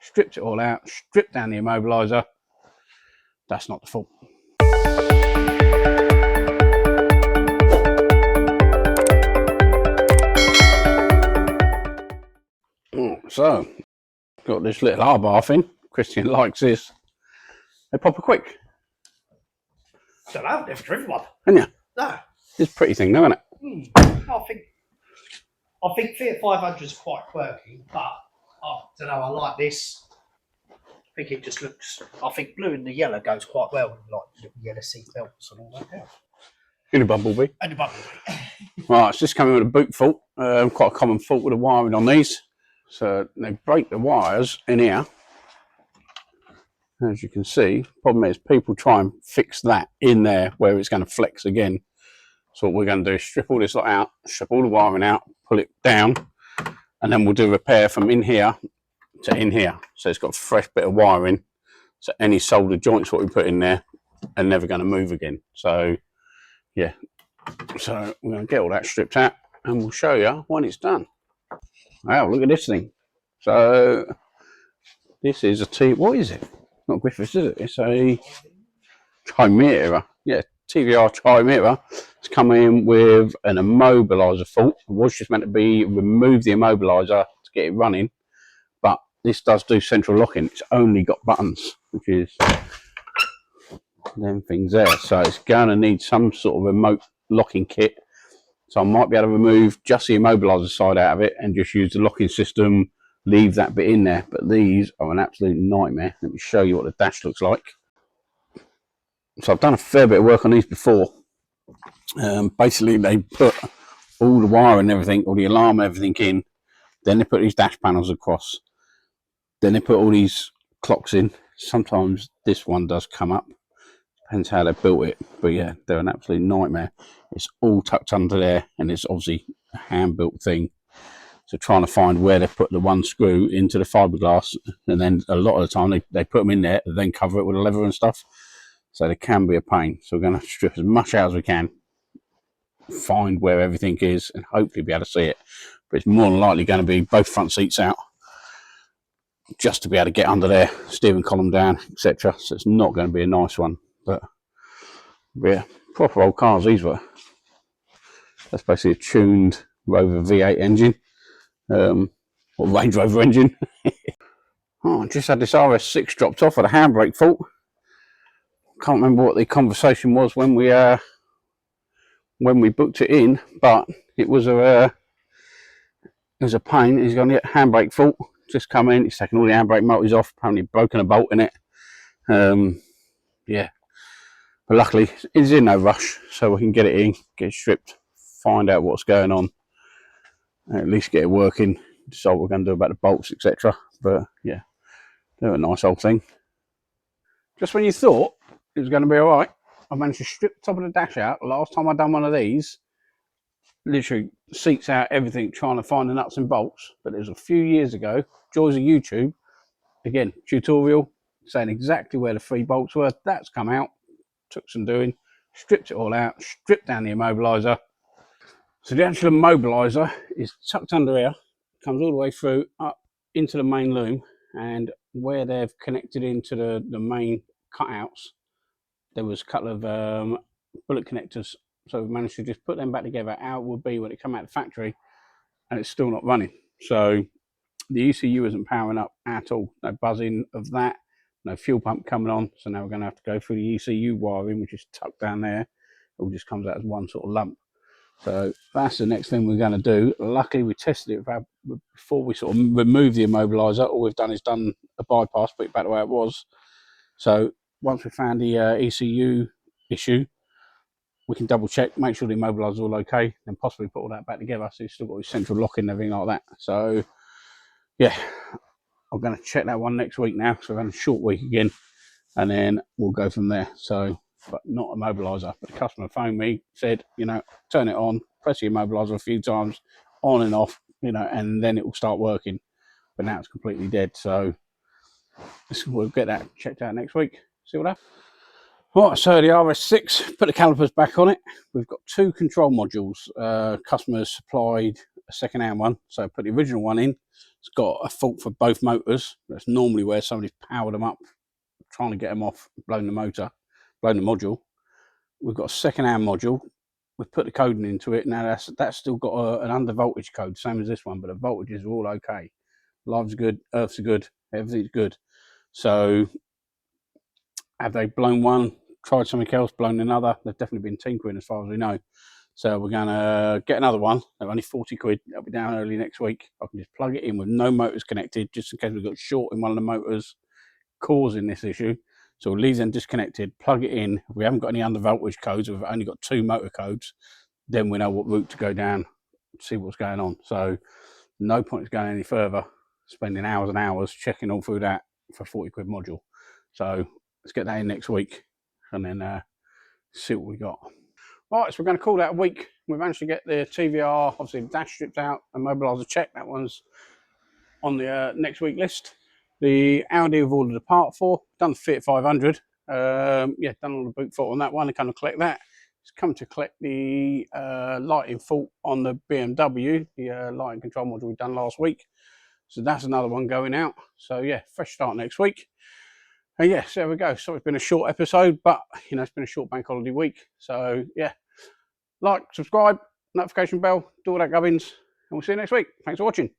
stripped it all out, stripped down the immobiliser. That's not the fault. So, got this little R-bar thing. Christian likes this. They pop a quick. Don't know, never driven one. Haven't you? No. It's a pretty thing, though, isn't it? I think Fiat 500 is quite quirky, but I don't know, I like this. I think it just looks, I think blue and the yellow goes quite well with like little yellow seat belts and all that. Yeah. In a bumblebee. And the bumblebee. Right, it's just coming with a boot fault. Quite a common fault with the wiring on these. So they break the wires in here. As you can see, problem is people try and fix that in there where it's going to flex again. So what we're going to do is strip all this lot out, strip all the wiring out, pull it down, and then we'll do repair from in here to in here. So it's got a fresh bit of wiring. So any soldered joints what we put in there are never going to move again. So yeah, so we're going to get all that stripped out and we'll show you when it's done. Wow, look at this thing. So this is a what is it? Not Griffiths, is it? It's a Chimera. Yeah, TVR Chimera. It's come in with an immobiliser fault. It was just meant to be remove the immobiliser to get it running, but this does do central locking. It's only got buttons, which is them things there. So it's going to need some sort of remote locking kit. So I might be able to remove just the immobiliser side out of it and just use the locking system, leave that bit in there. But these are an absolute nightmare. Let me show you what the dash looks like. So I've done a fair bit of work on these before. Basically, they put all the wire and everything, all the alarm and everything in. Then they put these dash panels across. Then they put all these clocks in. Sometimes this one does come up. Depends how they built it. But yeah, they're an absolute nightmare. It's all tucked under there, and it's obviously a hand-built thing. So trying to find where they put the one screw into the fiberglass, and then a lot of the time they put them in there and then cover it with a leather and stuff. So they can be a pain. So we're going to strip as much out as we can, find where everything is, and hopefully be able to see it. But it's more than likely going to be both front seats out, just to be able to get under there, steering column down, etc. So it's not going to be a nice one. But yeah, proper old cars these were. That's basically a tuned Rover V8 engine, or Range Rover engine. Oh, I just had this RS6 dropped off at a handbrake fault. Can't remember what the conversation was when we booked it in, but it was a pain. He's going to get handbrake fault. Just come in. He's taken all the handbrake motors off. Apparently broken a bolt in it. Yeah, but luckily it's in no rush, so we can get it in, get it stripped, find out what's going on, and at least get it working. Decide what we're going to do about the bolts, etc. But yeah, they're a nice old thing. Just when you thought it was going to be all right, I managed to strip the top of the dash out. Last time I done one of these, literally seats out, everything, trying to find the nuts and bolts. But it was a few years ago. Joys of YouTube. Again, tutorial saying exactly where the 3 bolts were. That's come out. Took some doing. Stripped it all out. Stripped down the immobiliser. So the actual immobiliser is tucked under here. Comes all the way through up into the main loom. And where they've connected into the main cutouts, there was a couple of bullet connectors, so we managed to just put them back together how it would be when it come out of the factory, and it's still not running. So the ECU isn't powering up at all. No buzzing of that, no fuel pump coming on. So now we're going to have to go through the ECU wiring, which is tucked down there. It all just comes out as one sort of lump. So that's the next thing we're going to do. Luckily we tested it before we sort of remove the immobiliser. All we've done is done a bypass, put it back the way it was. So once we found the ECU issue, we can double check, make sure the immobiliser is all okay, then possibly put all that back together. So you've still got your central locking and everything like that. So yeah, I'm going to check that one next week now. So we're having a short week again, and then we'll go from there. So, but not immobiliser. But the customer phoned me, said, you know, turn it on, press the immobiliser a few times, on and off, you know, and then it will start working. But now it's completely dead. So we'll get that checked out next week. See what happens. Right, so the RS6, put the calipers back on it. We've got 2 control modules. Customers supplied a second-hand one. So I put the original one in. It's got a fault for both motors. That's normally where somebody's powered them up, trying to get them off, blown the module. We've got a second-hand module. We've put the coding into it. Now that's still got an under voltage code, same as this one, but the voltages are all okay. Lives are good, earths are good, everything's good. So have they blown one, tried something else, blown another? They've definitely been tinkering as far as we know. So we're going to get another one. They're only 40 quid. They'll be down early next week. I can just plug it in with no motors connected, just in case we've got short in one of the motors causing this issue. So we'll leave them disconnected, plug it in. If we haven't got any under voltage codes, we've only got 2 motor codes, then we know what route to go down, see what's going on. So no point in going any further, spending hours and hours checking all through that for 40 quid module. So let's get that in next week and then see what we got. Right, so we're going to call that a week. We managed to get the TVR, obviously the dash stripped out, and mobiliser check. That one's on the next week list. The Audi we've ordered a part for, done the Fiat 500. Yeah, done all the boot fault on that one. They come to collect that. It's come to collect the lighting fault on the BMW, the lighting control module we done last week. So that's another one going out. So yeah, fresh start next week. And yes, there we go. So it's been a short episode, but you know, it's been a short bank holiday week. So yeah, like, subscribe, notification bell, do all that gubbins, and we'll see you next week. Thanks for watching.